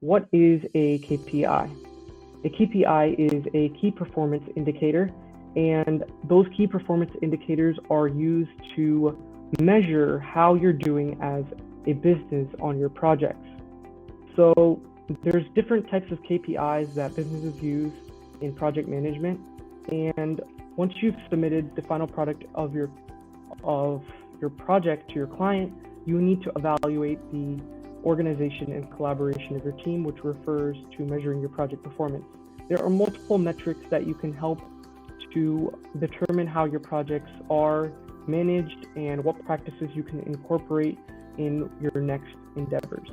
What is a KPI? A KPI is a key performance indicator, and those key performance indicators are used to measure how you're doing as a business on your projects. So there's different types of KPIs that businesses use in project management, and once you've submitted the final product of your project to your client, you need to evaluate the organization and collaboration of your team, which refers to measuring your project performance. There are multiple metrics that you can help to determine how your projects are managed and what practices you can incorporate in your next endeavors.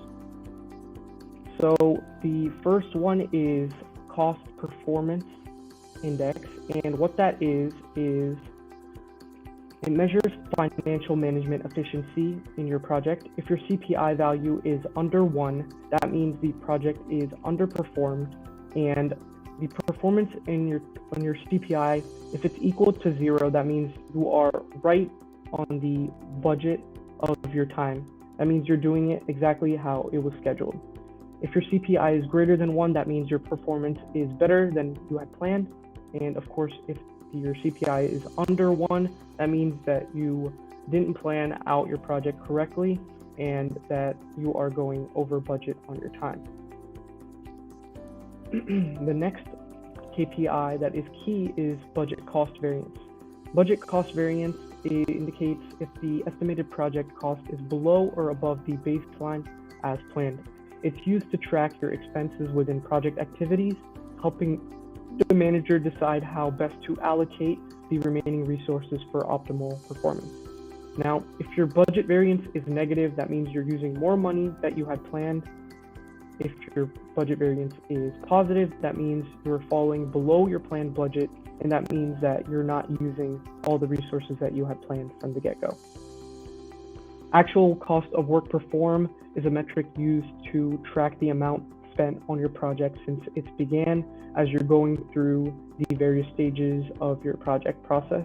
So the first one is cost performance index, and what that is it measures financial management efficiency in your project. If your CPI value is under 1, that means the project is underperformed, and the performance on your CPI, if it's equal to 0, that means you are right on the budget of your time. That means you're doing it exactly how it was scheduled. If your CPI is greater than 1, that means your performance is better than you had planned. And of course, if your CPI is under 1, that means that you didn't plan out your project correctly and that you are going over budget on your time. The next KPI that is key is budget cost variance. Budget cost variance indicates if the estimated project cost is below or above the baseline as planned. It's used to track your expenses within project activities, helping the manager decide how best to allocate the remaining resources for optimal performance. Now, if your budget variance is negative, that means you're using more money that you had planned. If your budget variance is positive, that means you're falling below your planned budget, and that means that you're not using all the resources that you had planned from the get-go. Actual cost of work performed is a metric used to track the amount spent on your project since it began as you're going through the various stages of your project process.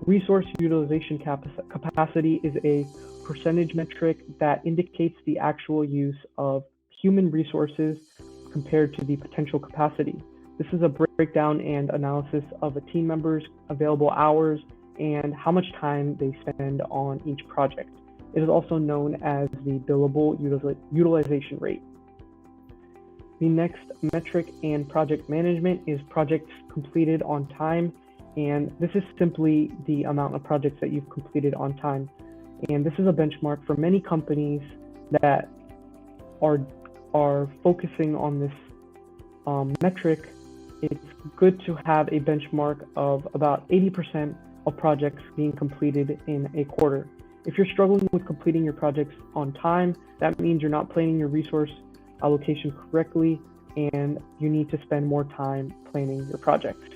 Resource utilization capacity is a percentage metric that indicates the actual use of human resources compared to the potential capacity. This is a breakdown and analysis of a team member's available hours and how much time they spend on each project. It is also known as the billable utilization rate. The next metric in project management is projects completed on time, and this is simply the amount of projects that you've completed on time. And this is a benchmark for many companies that are focusing on this metric. It's good to have a benchmark of about 80% of projects being completed in a quarter. If you're struggling with completing your projects on time, that means you're not planning your resource allocation correctly, and you need to spend more time planning your projects.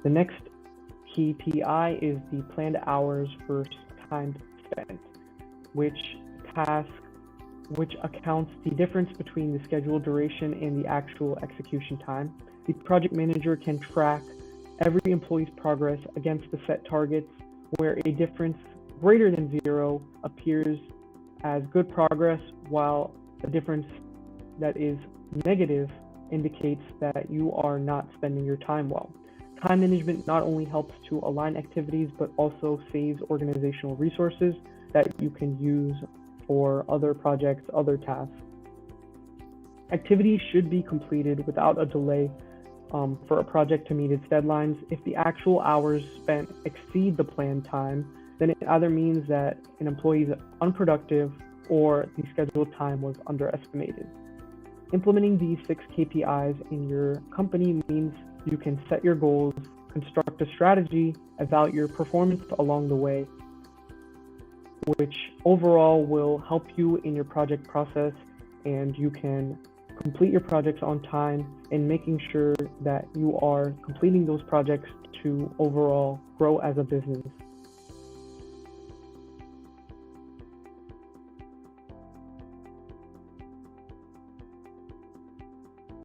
The next KPI is the planned hours versus time spent, which accounts the difference between the scheduled duration and the actual execution time. The project manager can track every employee's progress against the set targets, where a difference greater than 0 appears as good progress, while a difference that is negative indicates that you are not spending your time well. Time management not only helps to align activities, but also saves organizational resources that you can use for other projects, other tasks. Activities should be completed without a delay for a project to meet its deadlines. If the actual hours spent exceed the planned time, then it either means that an employee is unproductive or the scheduled time was underestimated. Implementing these 6 KPIs in your company means you can set your goals, construct a strategy, evaluate your performance along the way, which overall will help you in your project process, and you can complete your projects on time and making sure that you are completing those projects to overall grow as a business.